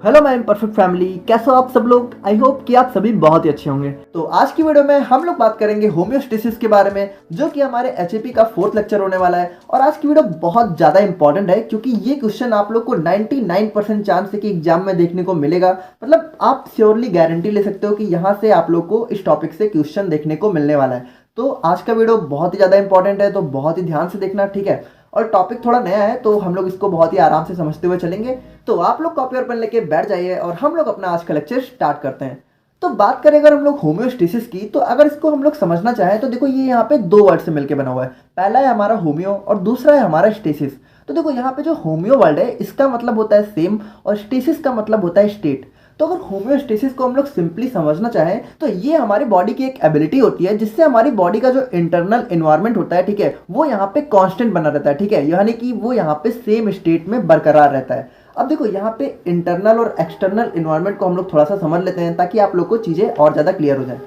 Hello my perfect family, कैसे हो आप सब लोग। आई होप कि आप सभी बहुत ही अच्छे होंगे। तो आज की वीडियो में हम लोग बात करेंगे होम्योस्टेसिस के बारे में, जो कि हमारे एचएपी का 4th लेक्चर होने वाला है। और आज की वीडियो बहुत ज़्यादा इंपॉर्टेंट है क्योंकि ये क्वेश्चन आप लोग को 99% चांस है कि एग्जाम में देखने को मिलेगा। मतलब आप श्योरली गारंटी ले सकते हो कि यहाँ से आप लोग को इस टॉपिक से क्वेश्चन देखने को मिलने वाला है। तो आज का वीडियो बहुत ही ज़्यादा इंपॉर्टेंट है, तो बहुत ही ध्यान से देखना, ठीक है। और टॉपिक थोड़ा नया है तो हम लोग इसको बहुत ही आराम से समझते हुए चलेंगे। तो आप लोग कॉपी और पेन लेके बैठ जाइए और हम लोग अपना आज का लेक्चर स्टार्ट करते हैं। तो बात करें अगर हम लोग होम्योस्टेसिस की, तो अगर इसको हम लोग समझना चाहें तो देखो ये यहाँ पे दो वर्ड से मिलकर बना हुआ है। पहला है हमारा होम्यो और दूसरा है हमारा स्टेसिस। तो देखो यहाँ पे जो होम्यो वर्ड है इसका मतलब होता है सेम और स्टेसिस का मतलब होता है स्टेट। तो अगर होम्योस्टेसिस को हम लोग सिंपली समझना चाहें तो ये हमारी बॉडी की एक एबिलिटी होती है जिससे हमारी बॉडी का जो इंटरनल एनवायरनमेंट होता है, ठीक है, वो यहाँ पे कांस्टेंट बना रहता है, ठीक है, यानी कि वो यहाँ पे सेम स्टेट में बरकरार रहता है। अब देखो यहाँ पे इंटरनल और एक्सटर्नल एनवायरनमेंट को हम लोग थोड़ा सा समझ लेते हैं ताकि आप लोग को चीज़ें और ज़्यादा क्लियर हो जाए।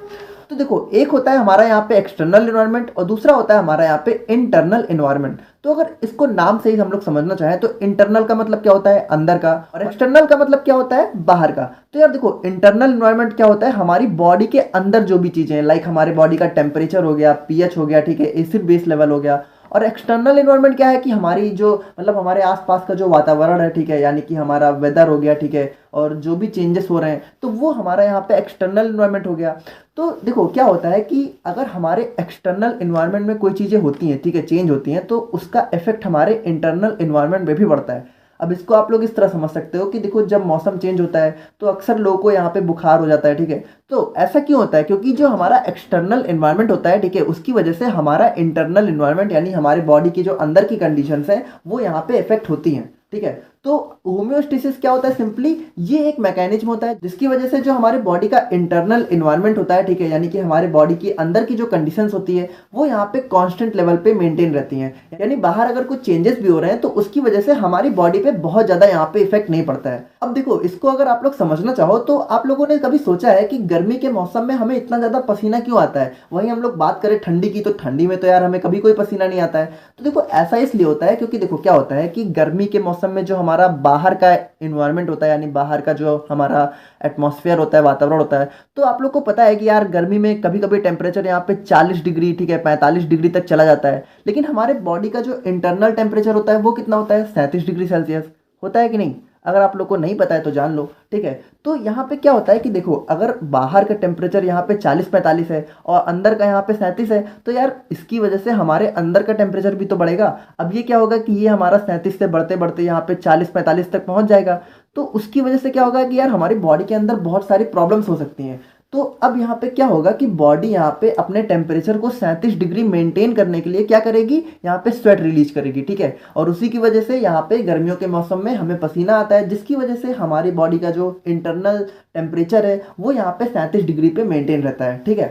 तो देखो एक होता है हमारा यहाँ पे एक्सटर्नल एनवायरनमेंट और दूसरा होता है हमारा यहाँ पे इंटरनल एनवायरनमेंट। तो अगर इसको नाम से ही हम लोग समझना चाहें तो इंटरनल का मतलब क्या होता है अंदर का, और एक्सटर्नल का मतलब क्या होता है बाहर का। तो यार देखो इंटरनल एनवायरनमेंट क्या होता है, हमारी बॉडी के अंदर जो भी चीजें हैं, लाइक हमारे बॉडी का टेम्परेचर हो गया, पीएच हो गया, ठीक है, एसिड बेस लेवल हो गया। और एक्सटर्नल एनवायरनमेंट क्या है कि हमारी जो मतलब हमारे आसपास का जो वातावरण है, ठीक है, यानी कि हमारा वेदर हो गया, ठीक है, और जो भी चेंजेस हो रहे हैं तो वो हमारा यहाँ पे एक्सटर्नल एनवायरनमेंट हो गया। तो देखो क्या होता है कि अगर हमारे एक्सटर्नल एनवायरनमेंट में कोई चीज़ें होती हैं, ठीक है, चेंज होती हैं, तो उसका इफेक्ट हमारे इंटरनल एनवायरनमेंट में भी पड़ता है। अब इसको आप लोग इस तरह समझ सकते हो कि देखो जब मौसम चेंज होता है तो अक्सर लोगों को यहाँ पे बुखार हो जाता है, ठीक है। तो ऐसा क्यों होता है, क्योंकि जो हमारा एक्सटर्नल एनवायरनमेंट होता है, ठीक है, उसकी वजह से हमारा इंटरनल एनवायरनमेंट यानी हमारे बॉडी की जो अंदर की कंडीशंस हैं वो यहाँ पे इफेक्ट होती हैं, ठीक है। तो होम्योस्टेसिस क्या होता है, सिंपली ये एक मैकेनिज्म होता है जिसकी वजह से जो हमारे बॉडी का इंटरनल एनवायरनमेंट होता है, ठीक है, यानी कि हमारे बॉडी के अंदर की जो कंडीशंस होती है वो यहाँ पे कांस्टेंट लेवल पे मेंटेन रहती हैं। यानी बाहर अगर कुछ चेंजेस भी हो रहे हैं तो उसकी वजह से हमारी बॉडी पे बहुत ज्यादा यहाँ पे इफेक्ट नहीं पड़ता है। अब देखो इसको अगर आप लोग समझना चाहो तो आप लोगों ने कभी सोचा है कि गर्मी के मौसम में हमें इतना ज्यादा पसीना क्यों आता है। वहीं हम लोग बात करें ठंडी की, तो ठंडी में तो यार हमें कभी कोई पसीना नहीं आता है। तो देखो ऐसा इसलिए होता है क्योंकि देखो क्या होता है कि गर्मी के मौसम में जो हमारा बाहर का इन्वायरमेंट होता है, यानी बाहर का जो हमारा एटमॉस्फेयर होता है, वातावरण होता है, तो आप लोग को पता है कि यार गर्मी में कभी कभी टेम्परेचर यहाँ पे 40 डिग्री, ठीक है, 45 डिग्री तक चला जाता है। लेकिन हमारे बॉडी का जो इंटरनल टेम्परेचर होता है वो कितना होता है, 37 डिग्री सेल्सियस होता है कि नहीं। अगर आप लोग को नहीं पता है तो जान लो, ठीक है। तो यहाँ पे क्या होता है कि देखो अगर बाहर का टेम्परेचर यहाँ पे 40-45 है और अंदर का यहाँ पे 37 है, तो यार इसकी वजह से हमारे अंदर का टेम्परेचर भी तो बढ़ेगा। अब ये क्या होगा कि ये हमारा 37 से बढ़ते बढ़ते यहाँ पे 40-45 तक पहुँच जाएगा। तो उसकी वजह से क्या होगा कि यार हमारी बॉडी के अंदर बहुत सारी प्रॉब्लम्स हो सकती हैं। तो अब यहाँ पे क्या होगा कि बॉडी यहाँ पे अपने टेम्परेचर को 37 डिग्री मेंटेन करने के लिए क्या करेगी, यहाँ पे स्वेट रिलीज करेगी, ठीक है। और उसी की वजह से यहाँ पे गर्मियों के मौसम में हमें पसीना आता है, जिसकी वजह से हमारी बॉडी का जो इंटरनल टेम्परेचर है वो यहाँ पे 37 डिग्री पे मेंटेन रहता है, ठीक है।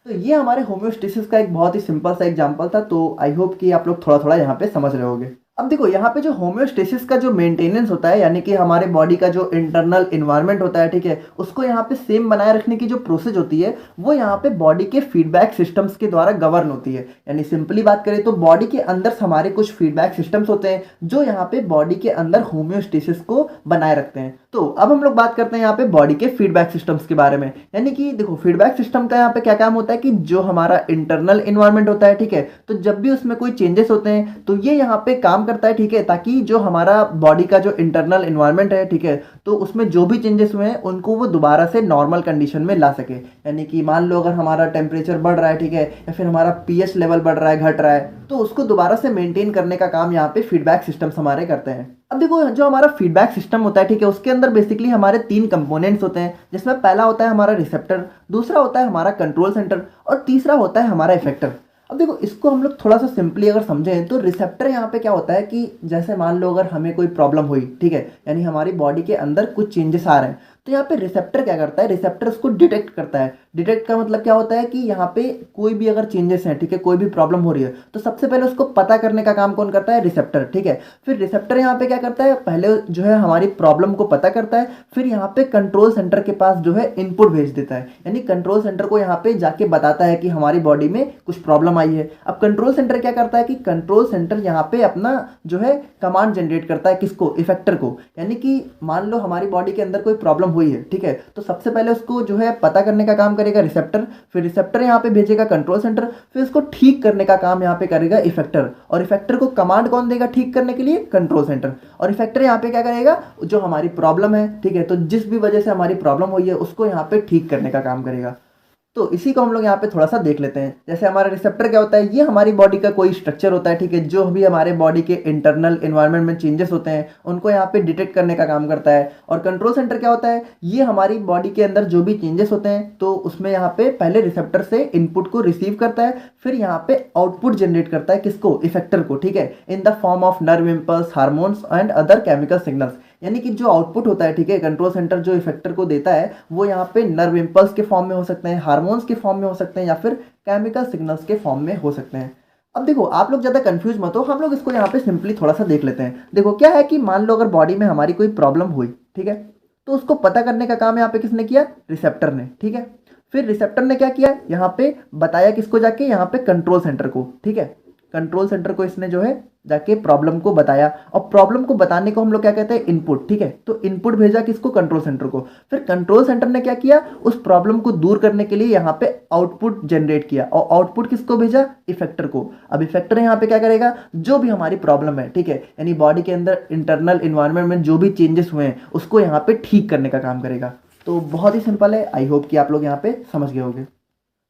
तो ये हमारे होम्योस्टेसिस का एक बहुत ही सिंपल सा एग्जांपल था। तो आई होप कि आप लोग थोड़ा थोड़ा यहाँ पे समझ रहे होगे। अब देखो यहाँ पे जो होम्योस्टेसिस का जो मेंटेनेंस होता है, यानी कि हमारे बॉडी का जो इंटरनल एनवायरनमेंट होता है, ठीक है, उसको यहाँ पे सेम बनाए रखने की जो प्रोसेस होती है वो यहाँ पे बॉडी के फीडबैक सिस्टम्स के द्वारा गवर्न होती है। यानी सिंपली बात करें तो बॉडी के अंदर हमारे कुछ फीडबैक सिस्टम्स होते हैं जो यहाँ पे बॉडी के अंदर होम्योस्टेसिस को बनाए रखते हैं। तो अब हम लोग बात करते हैं यहाँ पे बॉडी के फीडबैक सिस्टम्स के बारे में। यानी कि देखो फीडबैक सिस्टम का यहाँ पे क्या काम होता है कि जो हमारा इंटरनल एनवायरनमेंट होता है, ठीक है, तो जब भी उसमें कोई चेंजेस होते हैं तो ये यहाँ पे काम करता है, ठीक है, ताकि जो हमारा बॉडी का जो इंटरनल एनवायरनमेंट है, ठीक है, तो उसमें जो भी चेंजेस हुए हैं उनको वो दोबारा से नॉर्मल कंडीशन में ला सके। यानी कि मान लो अगर हमारा टेम्परेचर बढ़ रहा है, ठीक है, या फिर हमारा पीएच लेवल बढ़ रहा है, घट रहा है, तो उसको दोबारा से मेंटेन करने का काम यहाँ पे फीडबैक सिस्टम्स हमारे करते हैं। अब देखो जो हमारा फीडबैक सिस्टम होता है, ठीक है, उसके अंदर बेसिकली हमारे 3 कंपोनेंट्स होते हैं, जिसमें पहला होता है हमारा रिसेप्टर, दूसरा होता है हमारा कंट्रोल सेंटर और तीसरा होता है हमारा इफेक्टर। अब देखो इसको हम लोग थोड़ा सा सिंपली अगर समझें तो रिसेप्टर यहाँ पे क्या होता है कि जैसे मान लो अगर हमें कोई प्रॉब्लम हुई, ठीक है, यानी हमारी बॉडी के अंदर कुछ चेंजेस आ रहे हैं, तो यहाँ पे रिसेप्टर क्या करता है, रिसेप्टर उसको डिटेक्ट करता है। डिटेक्ट का मतलब क्या होता है कि यहाँ पे कोई भी अगर चेंजेस हैं, ठीक है, कोई भी प्रॉब्लम हो रही है तो सबसे पहले उसको पता करने का काम कौन करता है, रिसेप्टर, ठीक है। फिर रिसेप्टर यहाँ पे क्या करता है, पहले जो है हमारी प्रॉब्लम को पता करता है, फिर यहाँ पे कंट्रोल सेंटर के पास जो है इनपुट भेज देता है, यानी कंट्रोल सेंटर को यहाँ पे जाके बताता है कि हमारी बॉडी में कुछ प्रॉब्लम आई है। अब कंट्रोल सेंटर क्या करता है कि कंट्रोल सेंटर यहाँ पे अपना जो है कमांड जनरेट करता है, किसको, इफेक्टर को। यानी कि मान लो हमारी बॉडी के अंदर कोई प्रॉब्लम हुई है, ठीक है, तो सबसे पहले उसको जो है पता करने का काम करेगा रिसेप्टर, फिर रिसेप्टर यहाँ पे भेजेगा कंट्रोल सेंटर, फिर उसको ठीक करने का काम यहाँ पे करेगा इफेक्टर, और इफेक्टर को कमांड कौन देगा ठीक करने के लिए, कंट्रोल सेंटर। और इफेक्टर यहाँ पे क्या करेगा, जो हमारी प्रॉब्लम है, ठीक है, तो जिस भी वजह से हमारी प्रॉब्लम हुई है उसको यहाँ पे ठीक करने का काम करेगा। तो इसी को हम लोग यहाँ पे थोड़ा सा देख लेते हैं। जैसे हमारा रिसेप्टर क्या होता है, ये हमारी बॉडी का कोई स्ट्रक्चर होता है, ठीक है, जो भी हमारे बॉडी के इंटरनल एनवायरनमेंट में चेंजेस होते हैं उनको यहाँ पे डिटेक्ट करने का काम करता है। और कंट्रोल सेंटर क्या होता है, ये हमारी बॉडी के अंदर जो भी चेंजेस होते हैं तो उसमें यहाँ पे पहले रिसेप्टर से इनपुट को रिसीव करता है, फिर यहाँ पे आउटपुट जनरेट करता है, किसको, इफेक्टर को, ठीक है, in the form of nerve impulse, hormones and other chemical signals. यानी कि जो आउटपुट होता है, ठीक है, कंट्रोल सेंटर जो इफेक्टर को देता है वो यहाँ पे नर्व इम्पल्स के फॉर्म में हो सकते हैं, हार्मोन्स के फॉर्म में हो सकते हैं, या फिर केमिकल सिग्नल्स के फॉर्म में हो सकते हैं। अब देखो आप लोग ज़्यादा कंफ्यूज मत हो, हम लोग इसको यहाँ पे सिंपली थोड़ा सा देख लेते हैं। देखो क्या है कि मान लो अगर बॉडी में हमारी कोई प्रॉब्लम हुई, ठीक है, तो उसको पता करने का काम यहाँ पे किसने किया, रिसेप्टर ने, ठीक है। फिर रिसेप्टर ने क्या किया, यहाँ पे बताया किसको, जाके यहाँ पे कंट्रोल सेंटर को, ठीक है, कंट्रोल सेंटर को इसने जो है जाके प्रॉब्लम को बताया, और प्रॉब्लम को बताने को हम लोग क्या कहते हैं, इनपुट, ठीक है। तो इनपुट भेजा किसको, कंट्रोल सेंटर को। फिर कंट्रोल सेंटर ने क्या किया, उस प्रॉब्लम को दूर करने के लिए यहाँ पे आउटपुट जनरेट किया, और आउटपुट किसको भेजा, इफेक्टर को। अब इफेक्टर यहाँ पे क्या करेगा, जो भी हमारी प्रॉब्लम है, ठीक है, यानी बॉडी के अंदर इंटरनल इन्वायरमेंट में जो भी चेंजेस हुए हैं उसको यहाँ पे ठीक करने का काम करेगा। तो बहुत ही सिंपल है, आई होप कि आप लोग यहाँ पे समझ गए होंगे।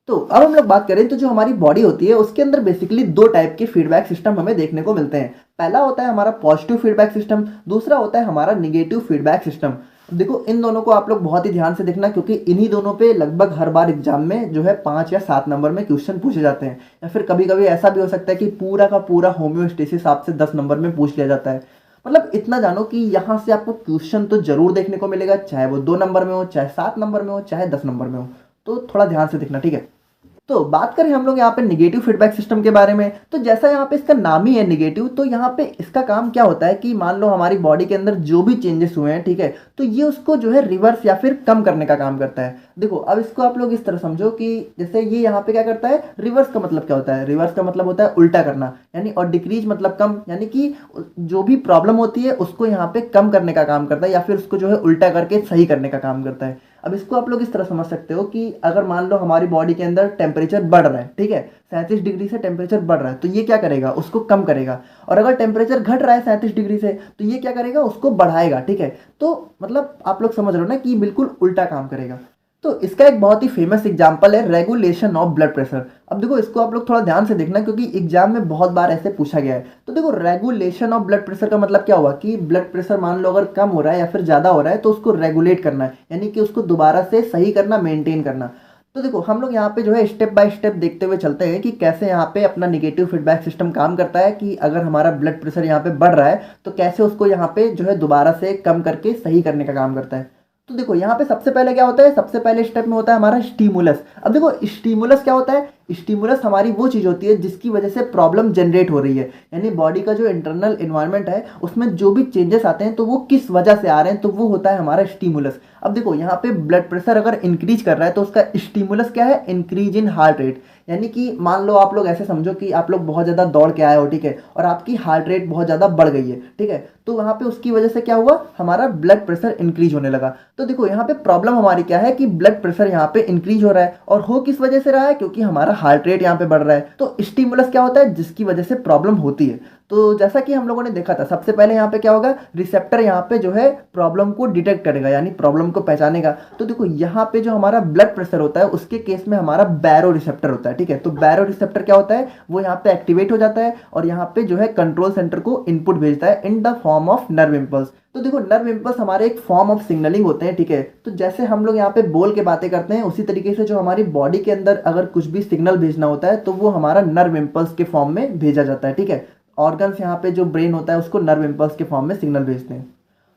तो अब हम लोग बात करें तो जो हमारी बॉडी होती है उसके अंदर बेसिकली दो टाइप के फीडबैक सिस्टम हमें देखने को मिलते हैं। पहला होता है हमारा पॉजिटिव फीडबैक सिस्टम, दूसरा होता है हमारा निगेटिव फीडबैक सिस्टम। देखो इन दोनों को आप लोग बहुत ही ध्यान से देखना, क्योंकि इन्हीं दोनों पे लगभग हर बार एग्जाम में जो है 5 या 7 नंबर में क्वेश्चन पूछे जाते हैं, या फिर कभी कभी ऐसा भी हो सकता है कि पूरा का पूरा होम्योस्टेसिस आपसे 10 नंबर में पूछ लिया जाता है। मतलब इतना जानो कि यहाँ से आपको क्वेश्चन तो जरूर देखने को मिलेगा, चाहे वो 2 नंबर में हो, चाहे 7 नंबर में हो, चाहे 10 नंबर में हो। तो थोड़ा ध्यान से देखना, ठीक है। तो बात करें हम लोग यहाँ पे निगेटिव फीडबैक सिस्टम के बारे में, तो जैसा यहाँ पे इसका नाम ही है निगेटिव, तो यहाँ पे इसका काम क्या होता है कि मान लो हमारी बॉडी के अंदर जो भी चेंजेस हुए हैं, ठीक है, तो ये उसको जो है रिवर्स या फिर कम करने का काम करता है। देखो अब इसको आप लोग इस तरह समझो कि जैसे ये यहाँ पे क्या करता है, रिवर्स का मतलब क्या होता है, रिवर्स का मतलब होता है उल्टा करना, यानी, और डिक्रीज मतलब कम, यानी कि जो भी प्रॉब्लम होती है उसको यहाँ पे कम करने का काम करता है, या फिर उसको जो है उल्टा करके सही करने का काम करता है। अब इसको आप लोग इस तरह समझ सकते हो कि अगर मान लो हमारी बॉडी के अंदर टेम्परेचर बढ़ रहा है, ठीक है, 37 डिग्री से टेम्परेचर बढ़ रहा है, तो ये क्या करेगा, उसको कम करेगा। और अगर टेम्परेचर घट रहा है 37 डिग्री से, तो ये क्या करेगा, उसको बढ़ाएगा, ठीक है। तो मतलब आप लोग समझ रहे हो ना कि बिल्कुल उल्टा काम करेगा। तो इसका एक बहुत ही फेमस एग्जांपल है रेगुलेशन ऑफ ब्लड प्रेशर। अब देखो इसको आप लोग थोड़ा ध्यान से देखना, क्योंकि एग्जाम में बहुत बार ऐसे पूछा गया है। तो देखो रेगुलेशन ऑफ ब्लड प्रेशर का मतलब क्या हुआ कि ब्लड प्रेशर मान लो अगर कम हो रहा है या फिर ज़्यादा हो रहा है तो उसको रेगुलेट करना है, यानी कि उसको दोबारा से सही करना, मेंटेन करना। तो देखो हम लोग यहाँ पे जो है स्टेप बाय स्टेप देखते हुए चलते हैं कि कैसे यहाँ पे अपना निगेटिव फीडबैक सिस्टम काम करता है, कि अगर हमारा ब्लड प्रेशर यहाँ पे बढ़ रहा है तो कैसे उसको यहाँ पे जो है दोबारा से कम करके सही करने का काम करता है। तो देखो यहाँ पे सबसे पहले क्या होता है, सबसे पहले स्टेप में होता है हमारा स्टिमुलस। अब देखो स्टिमुलस क्या होता है, स्टिमुलस हमारी वो चीज़ होती है जिसकी वजह से प्रॉब्लम जनरेट हो रही है, यानी बॉडी का जो इंटरनल एनवायरनमेंट है उसमें जो भी चेंजेस आते हैं तो वो किस वजह से आ रहे हैं, तो वो होता है हमारा स्टिमुलस। अब देखो यहाँ पे ब्लड प्रेशर अगर इंक्रीज कर रहा है तो उसका स्टिमुलस क्या है, इंक्रीज इन हार्ट रेट। यानी कि मान लो आप लोग ऐसे समझो कि आप लोग बहुत ज़्यादा दौड़ के आए हो, ठीक है, और आपकी हार्ट रेट बहुत ज़्यादा बढ़ गई है, ठीक है, तो वहाँ पे उसकी वजह से क्या हुआ, हमारा ब्लड प्रेशर इंक्रीज होने लगा। तो देखो यहाँ पे प्रॉब्लम हमारी क्या है कि ब्लड प्रेशर यहाँ पे इंक्रीज हो रहा है, और हो किस वजह से रहा है, क्योंकि हमारा हार्ट रेट यहाँ पे बढ़ रहा है। तो स्टिमुलस क्या होता है, जिसकी वजह से प्रॉब्लम होती है। तो जैसा कि हम लोगों ने देखा था, सबसे पहले यहाँ पे क्या होगा, रिसेप्टर यहाँ पे जो है प्रॉब्लम को डिटेक्ट करेगा, यानी प्रॉब्लम को पहचानेगा। तो देखो यहाँ पे जो हमारा ब्लड प्रेशर होता है उसके केस में हमारा बैरो रिसेप्टर होता है, ठीक है। तो बैरो रिसेप्टर क्या होता है, वो यहाँ पे एक्टिवेट हो जाता है और यहाँ पे जो है कंट्रोल सेंटर को इनपुट भेजता है in the form of nerve impulse. तो देखो नर्व इम्पल्स हमारे एक फॉर्म ऑफ सिग्नलिंग होते हैं, ठीक है। तो जैसे हम लोग यहाँ पे बोल के बातें करते हैं, उसी तरीके से जो हमारी बॉडी के अंदर अगर कुछ भी सिग्नल भेजना होता है तो वो हमारा नर्व इम्पल्स के फॉर्म में भेजा जाता है, ठीक है। ऑर्गन्स यहाँ पे जो ब्रेन होता है उसको नर्व इम्पल्स के फॉर्म में सिग्नल भेजते हैं।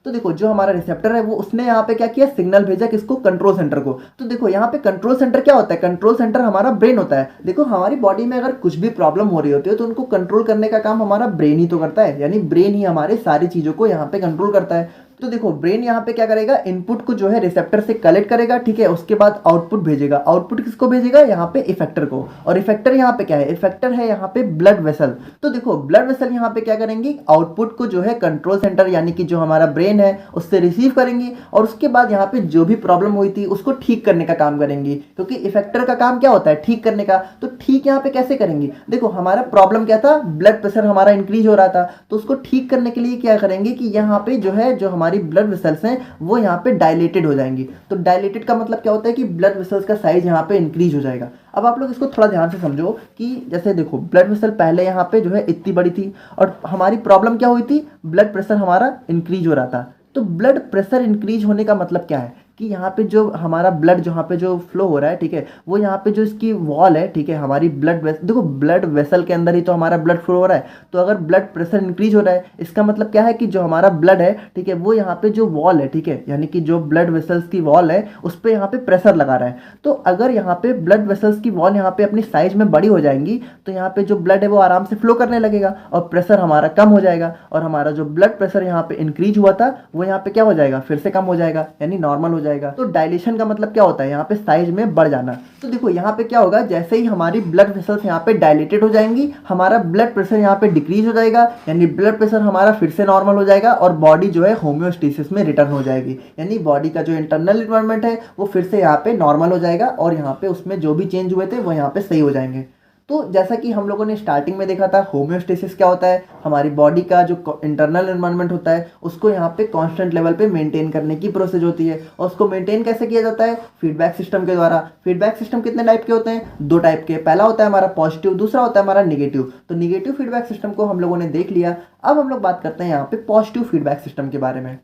तो देखो जो हमारा रिसेप्टर है वो उसने यहाँ पे क्या किया, सिग्नल भेजा किसको, कंट्रोल सेंटर को। तो देखो यहाँ पे कंट्रोल सेंटर क्या होता है, कंट्रोल सेंटर हमारा ब्रेन होता है। देखो हमारी बॉडी में अगर कुछ भी प्रॉब्लम हो रही होती है तो उनको कंट्रोल करने का काम हमारा ब्रेन ही तो करता है, यानी ब्रेन ही हमारे सारी चीज़ों को यहाँ पे कंट्रोल करता है। तो देखो ब्रेन यहाँ पे क्या करेगा, इनपुट को जो है रिसेप्टर से कलेक्ट करेगा, ठीक है, उसके बाद आउटपुट भेजेगा। आउटपुट किसको भेजेगा, यहाँ पे इफेक्टर को। और इफेक्टर यहाँ पे क्या है, इफेक्टर है यहाँ पे ब्लड वेसल। तो देखो ब्लड वेसल यहाँ पे क्या करेंगे, आउटपुट को जो है कंट्रोल सेंटर यानी कि जो हमारा ब्रेन है उससे रिसीव करेंगे, और उसके बाद यहाँ पे जो भी प्रॉब्लम हुई थी उसको ठीक करने का काम करेंगी, क्योंकि इफेक्टर का काम क्या होता है, ठीक करने का। तो ठीक यहाँ पे कैसे करेंगे, देखो हमारा प्रॉब्लम क्या था, ब्लड प्रेशर हमारा इंक्रीज हो रहा था, तो उसको ठीक करने के लिए क्या करेंगे कि यहाँ पे जो है जो हमारी ब्लड वेसल्स हैं वो यहाँ पे डायलेटेड हो जाएंगी। तो डायलेटेड का मतलब क्या होता है कि ब्लड वेसल्स का साइज यहाँ पे इंक्रीज हो जाएगा। अब आप लोग इसको थोड़ा ध्यान से समझो कि जैसे देखो ब्लड वेसल पहले यहाँ पे जो है इतनी बड़ी थी, और हमारी प्रॉब्लम क्या हुई थी, ब्लड प्रेशर हमारा इंक्रीज हो रहा था। तो ब्लड प्रेशर इंक्रीज होने का मतलब क्या है कि यहाँ पे जो हमारा ब्लड यहाँ पे जो फ्लो हो रहा है, ठीक है, वो यहाँ पे जो इसकी वॉल है, ठीक है, हमारी देखो ब्लड वेसल के अंदर ही तो हमारा ब्लड फ्लो हो रहा है। तो अगर ब्लड प्रेशर इंक्रीज हो रहा है इसका मतलब क्या है कि जो हमारा ब्लड है, ठीक है, वो यहाँ पे जो वॉल है, ठीक है, यानी कि जो ब्लड वेसल्स की वॉल है उस पर यहाँ पे प्रेशर लगा रहा है। तो अगर यहाँ पे ब्लड वेसल्स की वॉल यहाँ पे अपनी साइज में बड़ी हो जाएंगी तो यहाँ पे जो ब्लड है वो आराम से फ्लो करने लगेगा और प्रेशर हमारा कम हो जाएगा, और हमारा जो ब्लड प्रेशर यहाँ पे इंक्रीज हुआ था वो यहाँ पे क्या हो जाएगा, फिर से कम हो जाएगा, यानी नॉर्मल हो जाएगा। तो डायलेशन का मतलब क्या होता है, यहाँ पे साइज में बढ़ जाना। तो देखो यहाँ पे क्या होगा, जैसे ही हमारी ब्लड वेसल्स यहाँ पे डायलेटेड हो जाएंगी हमारा ब्लड प्रेशर यहाँ पे डिक्रीज हो जाएगा, यानी ब्लड प्रेशर हमारा फिर से नॉर्मल हो जाएगा और बॉडी जो है होम्योस्टेसिस में रिटर्न हो जाएगी, यानी बॉडी का जो इंटरनल इन्वायरमेंट है वो फिर से यहाँ पे नॉर्मल हो जाएगा और यहाँ पे उसमें जो भी चेंज हुए थे वो यहाँ पे सही हो जाएंगे। तो जैसा कि हम लोगों ने स्टार्टिंग में देखा था, होम्योस्टेसिस क्या होता है, हमारी बॉडी का जो इंटरनल एनवायरनमेंट होता है उसको यहाँ पे कांस्टेंट लेवल पे मेंटेन करने की प्रोसेस होती है। और उसको मेंटेन कैसे किया जाता है, फीडबैक सिस्टम के द्वारा। फीडबैक सिस्टम कितने टाइप के होते हैं, दो टाइप के। पहला होता है हमारा पॉजिटिव, दूसरा होता है हमारा निगेटिव। तो निगेटिव फीडबैक सिस्टम को हम लोगों ने देख लिया। अब हम लोग बात करते हैं यहाँ पे पॉजिटिव फीडबैक सिस्टम के बारे में।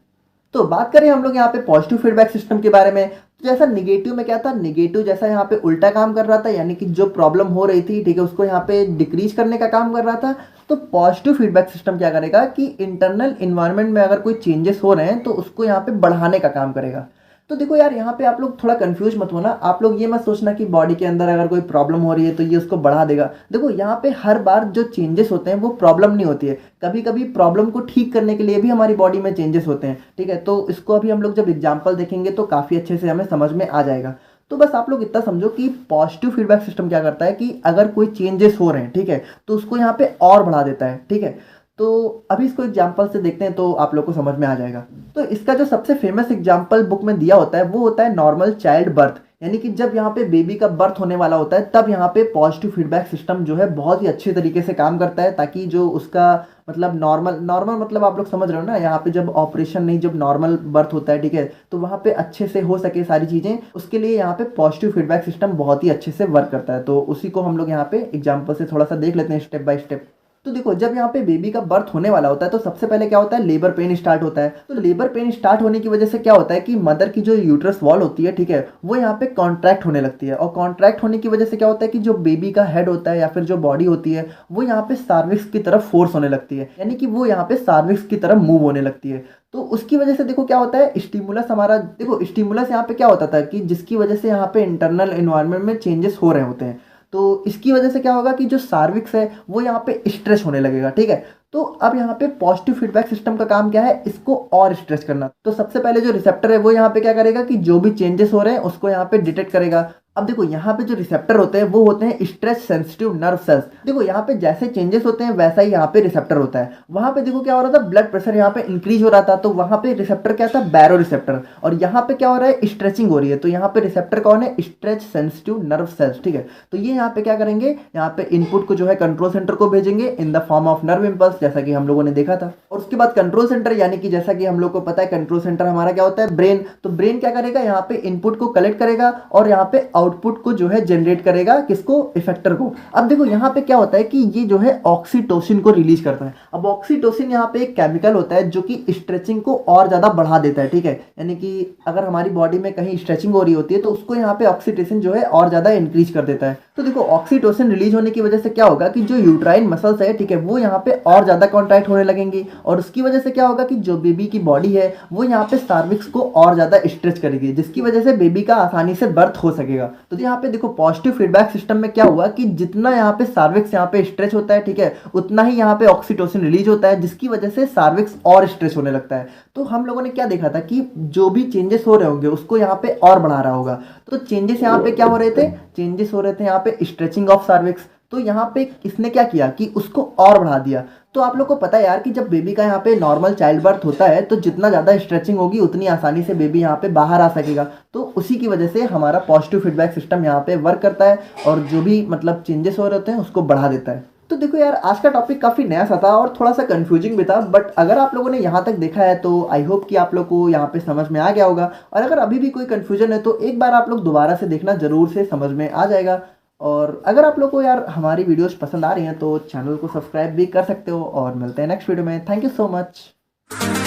तो बात करें हम लोग यहाँ पे पॉजिटिव फीडबैक सिस्टम के बारे में, तो जैसा निगेटिव में क्या था, निगेटिव जैसा यहाँ पे उल्टा काम कर रहा था, यानी कि जो प्रॉब्लम हो रही थी, ठीक है, उसको यहाँ पे डिक्रीज करने का काम कर रहा था। तो पॉजिटिव फीडबैक सिस्टम क्या करेगा कि इंटरनल इन्वायरमेंट में अगर कोई चेंजेस हो रहे हैं तो उसको यहाँ पे बढ़ाने का काम करेगा। तो देखो यार यहाँ पे आप लोग थोड़ा कंफ्यूज मत होना, आप लोग ये मत सोचना कि बॉडी के अंदर अगर कोई प्रॉब्लम हो रही है तो ये उसको बढ़ा देगा। देखो यहाँ पे हर बार जो चेंजेस होते हैं वो प्रॉब्लम नहीं होती है, कभी कभी प्रॉब्लम को ठीक करने के लिए भी हमारी बॉडी में चेंजेस होते हैं, ठीक है। तो इसको अभी हम लोग जब एग्जाम्पल देखेंगे तो काफ़ी अच्छे से हमें समझ में आ जाएगा। तो बस आप लोग इतना समझो कि पॉजिटिव फीडबैक सिस्टम क्या करता है कि अगर कोई चेंजेस हो रहे हैं, ठीक है, तो उसको यहाँ पे और बढ़ा देता है, ठीक है। तो अभी इसको एग्जाम्पल से देखते हैं तो आप लोग को समझ में आ जाएगा। तो इसका जो सबसे फेमस एग्जाम्पल बुक में दिया होता है वो होता है नॉर्मल चाइल्ड बर्थ, यानी कि जब यहाँ पे बेबी का बर्थ होने वाला होता है तब यहाँ पे पॉजिटिव फीडबैक सिस्टम जो है बहुत ही अच्छे तरीके से काम करता है, ताकि जो उसका मतलब नॉर्मल मतलब आप लोग समझ रहे हो ना, यहाँ पे जब ऑपरेशन नहीं, जब नॉर्मल बर्थ होता है, ठीक है, तो वहाँ पे अच्छे से हो सके सारी चीज़ें, उसके लिए यहाँ पे पॉजिटिव फीडबैक सिस्टम बहुत ही अच्छे से वर्क करता है। तो उसी को हम लोग यहाँ पे एग्जाम्पल से थोड़ा सा देख लेते हैं स्टेप बाय स्टेप। तो देखो जब यहाँ पे बेबी का बर्थ होने वाला होता है तो सबसे पहले क्या होता है, लेबर पेन स्टार्ट होता है। तो लेबर पेन स्टार्ट होने की वजह से क्या होता है कि मदर की जो यूट्रस वॉल होती है, ठीक है, वो यहाँ पे कॉन्ट्रैक्ट होने लगती है, और कॉन्ट्रैक्ट होने की वजह से क्या होता है कि जो बेबी का हेड होता है या फिर जो बॉडी होती है वो यहाँ पे सार्विक्स की तरफ फोर्स होने लगती है, यानी कि वो यहाँ पे सार्विक्स की तरफ मूव होने लगती है। तो उसकी वजह से देखो क्या होता है, स्टिमुलस हमारा, देखो स्टिमुलस यहाँ पे क्या होता था कि जिसकी वजह से यहाँ पे इंटरनल एनवायरनमेंट में चेंजेस हो रहे होते हैं, तो इसकी वजह से क्या होगा कि जो सार्विक्स है वो यहाँ पे स्ट्रेच होने लगेगा, ठीक है। तो अब यहाँ पे पॉजिटिव फीडबैक सिस्टम का काम क्या है, इसको और स्ट्रेच करना। तो सबसे पहले जो रिसेप्टर है वो यहाँ पे क्या करेगा कि जो भी चेंजेस हो रहे हैं उसको यहाँ पे डिटेक्ट करेगा। अब देखो यहाँ पे जो रिसेप्टर होते हैं वो होते हैं स्ट्रेच सेंसिटिव नर्व सेल्स। देखो यहाँ पे जैसे चेंजेस होते हैं वैसा ही यहाँ पे रिसेप्टर होता है। वहाँ पे देखो क्या हो रहा था, ब्लड प्रेशर यहाँ पे इंक्रीज हो रहा था, तो वहाँ पे रिसेप्टर क्या था, बैरो रिसेप्टर, और यहाँ पे क्या हो रहा है, स्ट्रेचिंग हो रही है, तो यहाँ पे रिसेप्टर कौन है, स्ट्रेच सेंसिटिव नर्व सेल्स, ठीक है। तो ये यहाँ पे क्या करेंगे, यहाँ पे इनपुट को जो है कंट्रोल सेंटर को भेजेंगे in the form of nerve impulse, जैसा कि हम लोगों ने देखा था। और उसके बाद कंट्रोल सेंटर, यानी कि जैसा कि हम लोग को पता है कंट्रोल सेंटर हमारा क्या होता है, ब्रेन। तो ब्रेन क्या करेगा, यहाँ पे इनपुट को कलेक्ट करेगा और यहाँ पे आउटपुट को जो है जनरेट करेगा, किसको, इफेक्टर को। अब देखो यहाँ पे क्या होता है कि ये जो है ऑक्सीटोसिन को रिलीज करता है। अब ऑक्सीटोसिन यहाँ पे एक केमिकल होता है जो कि स्ट्रेचिंग को और ज़्यादा बढ़ा देता है, ठीक है। यानी कि अगर हमारी बॉडी में कहीं स्ट्रेचिंग हो रही होती है तो उसको यहाँ पे ऑक्सीटोसिन जो है और ज़्यादा इंक्रीज कर देता है। तो देखो ऑक्सीटोसिन रिलीज होने की वजह से क्या होगा कि जो यूट्राइन मसल्स है, ठीक है, वो यहाँ पे और ज़्यादा कॉन्ट्रैक्ट होने लगेंगी, और उसकी वजह से क्या होगा कि जो बेबी की बॉडी है वो यहाँ पे सर्विक्स को और ज़्यादा स्ट्रेच करेगी, जिसकी वजह से बेबी का आसानी से बर्थ हो सकेगा। तो यहाँ पे देखो पॉजिटिव फीडबैक सिस्टम में क्या हुआ कि जितना यहाँ पे सर्विक्स यहाँ पे स्ट्रेच होता है, ठीक है, उतना ही यहाँ पे ऑक्सीटोसिन रिलीज होता है, जिसकी वजह से सर्विक्स और स्ट्रेच होने लगता है। तो हम लोगों ने क्या देखा था कि जो भी चेंजेस हो रहे होंगे उसको यहाँ पे और बढ़ा रहा होगा। तो चेंजेस यहाँ पे क्या हो रहे थे, चेंजेस हो रहे थे यहाँ पे स्ट्रेचिंग ऑफ सर्विक्स। तो यहाँ पे इसने क्या किया कि उसको और बढ़ा दिया। तो आप लोग को पता है यार कि जब बेबी का यहाँ पे नॉर्मल चाइल्ड बर्थ होता है तो जितना ज़्यादा स्ट्रेचिंग होगी उतनी आसानी से बेबी यहाँ पे बाहर आ सकेगा। तो उसी की वजह से हमारा पॉजिटिव फीडबैक सिस्टम यहाँ पे वर्क करता है और जो भी मतलब चेंजेस हो रहे होते हैं उसको बढ़ा देता है। तो देखो यार आज का टॉपिक काफ़ी नया सा था और थोड़ा सा कंफ्यूजिंग भी था, बट अगर आप लोगों ने यहाँ तक देखा है तो आई होप कि आप लोग को यहाँ पे समझ में आ गया होगा। और अगर अभी भी कोई कंफ्यूजन है तो एक बार आप लोग दोबारा से देखना, ज़रूर से समझ में आ जाएगा। और अगर आप लोग को यार हमारी वीडियोस पसंद आ रही हैं तो चैनल को सब्सक्राइब भी कर सकते हो, और मिलते हैं नेक्स्ट वीडियो में। Thank you so much.